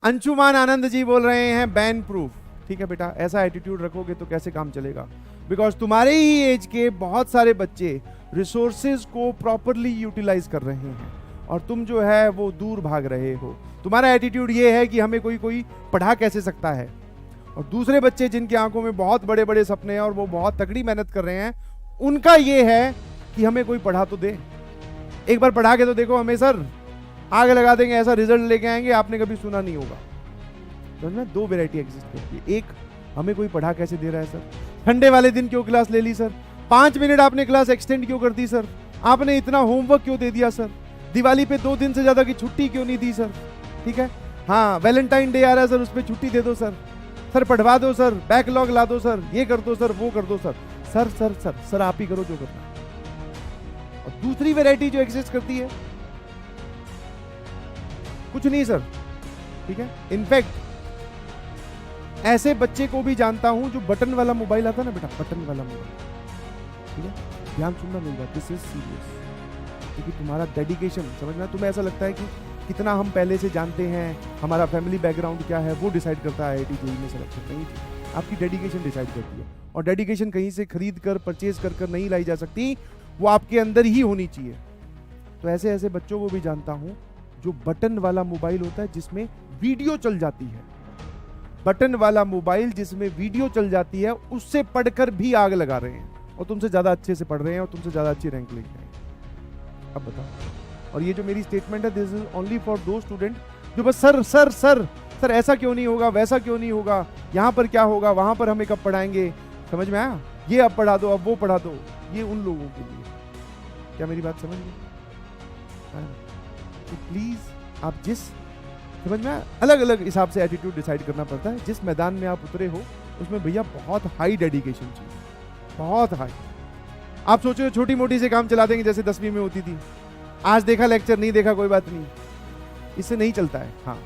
अंशुमान आनंद जी बोल रहे हैं बैन प्रूफ। ठीक है बेटा, ऐसा एटीट्यूड रखोगे तो कैसे काम चलेगा? बिकॉज तुम्हारे ही एज के बहुत सारे बच्चे रिसोर्सेज को प्रॉपरली यूटिलाइज कर रहे हैं और तुम जो है वो दूर भाग रहे हो। तुम्हारा एटीट्यूड ये है कि हमें कोई पढ़ा कैसे सकता है, और दूसरे बच्चे जिनकी आंखों में बहुत बड़े बड़े सपने हैं और वो बहुत तगड़ी मेहनत कर रहे हैं, उनका ये है कि हमें कोई पढ़ा तो दे, एक बार पढ़ा के तो देखो हमें सर, आगे लगा देंगे, ऐसा रिजल्ट लेके आएंगे आपने कभी सुना नहीं होगा। तो ना दो वेराइटी एग्जिस्ट करती है, एक हमें कोई पढ़ा कैसे दे रहा है सर, संडे वाले दिन क्यों क्लास ले ली सर, 5 मिनट आपने क्लास एक्सटेंड क्यों कर दी सर, आपने इतना होमवर्क क्यों दे दिया सर, दिवाली पे 2 दिन से ज्यादा की छुट्टी क्यों नहीं दी सर। ठीक है, हाँ वैलेंटाइन डे आ रहा है सर, उस पर छुट्टी दे दो सर, सर पढ़वा दो सर, बैकलॉग ला दो सर, ये कर दो सर, वो कर दो sir, sir sir sir sir आप ही करो जो करना है। और दूसरी वैरायटी जो एग्जिस्ट करती है, कुछ नहीं सर। ठीक है, इनफैक्ट ऐसे बच्चे को भी जानता हूं जो बटन वाला मोबाइल आता है ना बेटा, बटन वाला मोबाइल, ठीक है, ध्यान सुनना मेरी बात, दिस इज सीरियस, क्योंकि तुम्हारा डेडिकेशन समझना, तुम्हें ऐसा लगता है कि कितना हम पहले से जानते हैं, हमारा फैमिली बैकग्राउंड क्या है, वो डिसाइड करता है आईआईटी जेईई में सिलेक्शन, नहीं थी, आपकी डेडिकेशन डिसाइड करती है। और डेडिकेशन कहीं से खरीद कर परचेज कर कर नहीं लाई जा सकती, वो आपके अंदर ही होनी चाहिए। तो ऐसे ऐसे बच्चों को भी जानता हूं जो बटन वाला मोबाइल होता है जिसमें वीडियो चल जाती है, बटन वाला मोबाइल जिसमें वीडियो चल जाती है, उससे पढ़कर भी आग लगा रहे हैं और तुमसे ज्यादा अच्छे से पढ़ रहे हैं और तुमसे ज्यादा अच्छी रैंक लेके आए। अब बताओ, और ये जो मेरी स्टेटमेंट है, दिस इज ओनली फॉर दो स्टूडेंट जो बस सर सर सर सर ऐसा क्यों नहीं होगा, वैसा क्यों नहीं होगा, यहाँ पर क्या होगा, वहां पर हमें कब पढ़ाएंगे, समझ में आया, ये अब पढ़ा दो, अब वो पढ़ा दो, ये उन लोगों के लिए। क्या मेरी बात समझ गए? तो प्लीज आप जिस, समझ में, अलग अलग हिसाब से एटीट्यूड डिसाइड करना पड़ता है। जिस मैदान में आप उतरे हो उसमें भैया बहुत हाई डेडिकेशन चाहिए, बहुत हाई। आप सोचो छोटी मोटी से काम चला देंगे जैसे 10वीं में होती थी, आज देखा लेक्चर, नहीं देखा कोई बात नहीं, इससे नहीं चलता है। हाँ,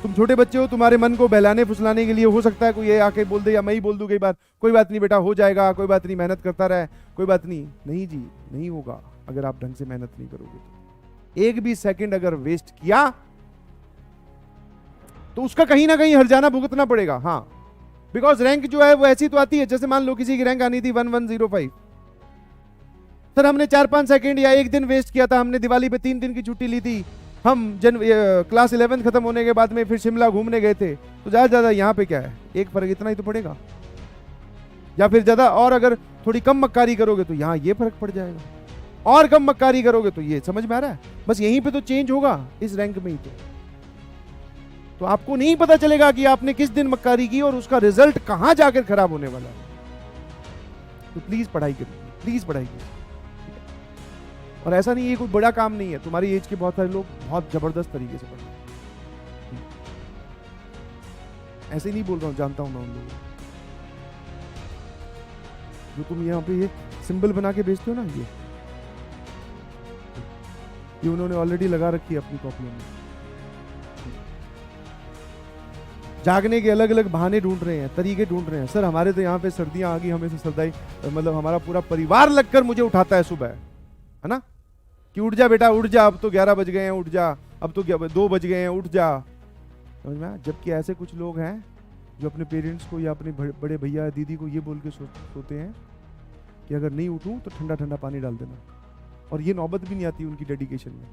तुम छोटे बच्चे हो, तुम्हारे मन को बहलाने फुसलाने के लिए हो सकता है कोई ये आके बोल दे या मैं ही बोल दूं कई बार, कोई बात नहीं बेटा हो जाएगा, कोई बात नहीं, मेहनत करता रहे, कोई बात नहीं। नहीं जी, नहीं होगा अगर आप ढंग से मेहनत नहीं करोगे तो। एक भी सेकंड अगर वेस्ट किया तो उसका कहीं ना कहीं हर्जाना भुगतना पड़ेगा। हाँ, बिकॉज रैंक जो है वो ऐसी तो आती है, जैसे मान लो किसी की रैंक आनी थी 1105, सर हमने 4-5 सेकंड या एक दिन वेस्ट किया था, हमने दिवाली पे 3 दिन की छुट्टी ली थी, हम क्लास 11 खत्म होने के बाद में फिर शिमला घूमने गए थे, तो ज्यादा ज्यादा यहाँ पे क्या है, एक फर्क इतना ही तो पड़ेगा, या फिर ज्यादा और अगर थोड़ी कम मक्कारी करोगे तो यहाँ ये फर्क पड़ जाएगा, और कम मक्कारी करोगे तो ये, समझ में आ रहा है, बस यहीं पे तो चेंज होगा इस रैंक में ही। तो आपको नहीं पता चलेगा कि आपने किस दिन मक्कारी की और उसका रिजल्ट कहां जाकर खराब होने वाला है। तो प्लीज पढ़ाई करिए, प्लीज पढ़ाई करिए। और ऐसा नहीं, ये कोई बड़ा काम नहीं है, तुम्हारी एज के बहुत सारे लोग बहुत जबरदस्त तरीके से पढ़ते हैं, ऐसे नहीं बोल रहा हूं, जानता हूं मैं उन लोगों को जो तुम यहाँ पे ये सिंबल बना के बेचते हो ना, ये उन्होंने ऑलरेडी लगा रखी है अपनी कॉपियों में। जागने के अलग अलग बहाने ढूंढ रहे हैं, तरीके ढूंढ रहे हैं। सर हमारे तो यहाँ पे सर्दियां आ गई, हमें से सर्दाई, मतलब हमारा पूरा परिवार लगकर मुझे उठाता है सुबह, है ना, कि उठ जा बेटा उठ जा, अब तो 11 बज गए हैं, उठ जा, अब तो 2 बज गए हैं, उठ जा, समझ में। जबकि ऐसे कुछ लोग हैं जो अपने पेरेंट्स को या अपने बड़े भैया दीदी को ये बोल के सोते हैं कि अगर नहीं उठूं तो ठंडा ठंडा पानी डाल देना, और ये नौबत भी नहीं आती उनकी डेडिकेशन में।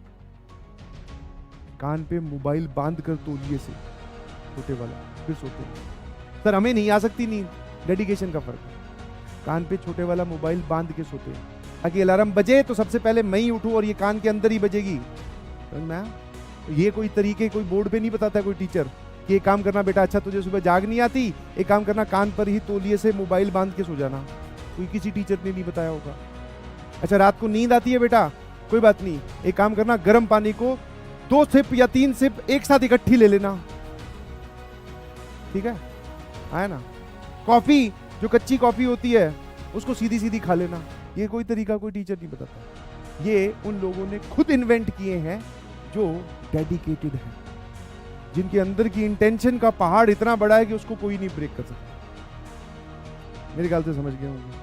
कान पे मोबाइल बांध कर तौलिए से, छोटे वाला, फिर सोते हैं। सर हमें नहीं आ सकती नींद, डेडिकेशन का फर्क है। कान पे छोटे वाला मोबाइल बांध के सोते हैं ताकि अलार्म बजे तो सबसे पहले मैं ही उठूं और ये कान के अंदर ही बजेगी। ये कोई तरीके कोई बोर्ड पे नहीं बताता कोई टीचर कि एक काम करना बेटा, अच्छा तुझे सुबह जाग नहीं आती, एक काम करना कान पर ही तौलिए से मोबाइल बांध के सो जाना, कोई किसी टीचर ने नहीं बताया होगा। अच्छा रात को नींद आती है बेटा, कोई बात नहीं, एक काम करना गर्म पानी को 2 सिप या 3 सिप एक साथ इकट्ठी ले लेना, ठीक है, आया ना। कॉफी जो कच्ची कॉफी होती है उसको सीधी सीधी खा लेना, ये कोई तरीका कोई टीचर नहीं बताता, ये उन लोगों ने खुद इन्वेंट किए हैं जो डेडिकेटेड हैं, जिनके अंदर की इंटेंशन का पहाड़ इतना बड़ा है कि उसको कोई नहीं ब्रेक कर सकता। मेरे ख्याल से समझ गए होंगे।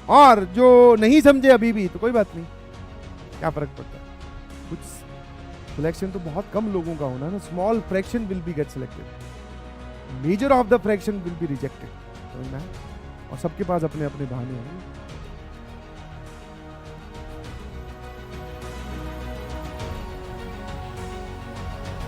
और जो नहीं समझे अभी भी तो कोई बात नहीं, क्या फर्क पड़ता है, कुछ सिलेक्शन तो बहुत कम लोगों का होना है ना, small fraction will be get selected, measure of the fraction will be rejected, समझ में आया? और सबके पास अपने अपने बहाने होंगे।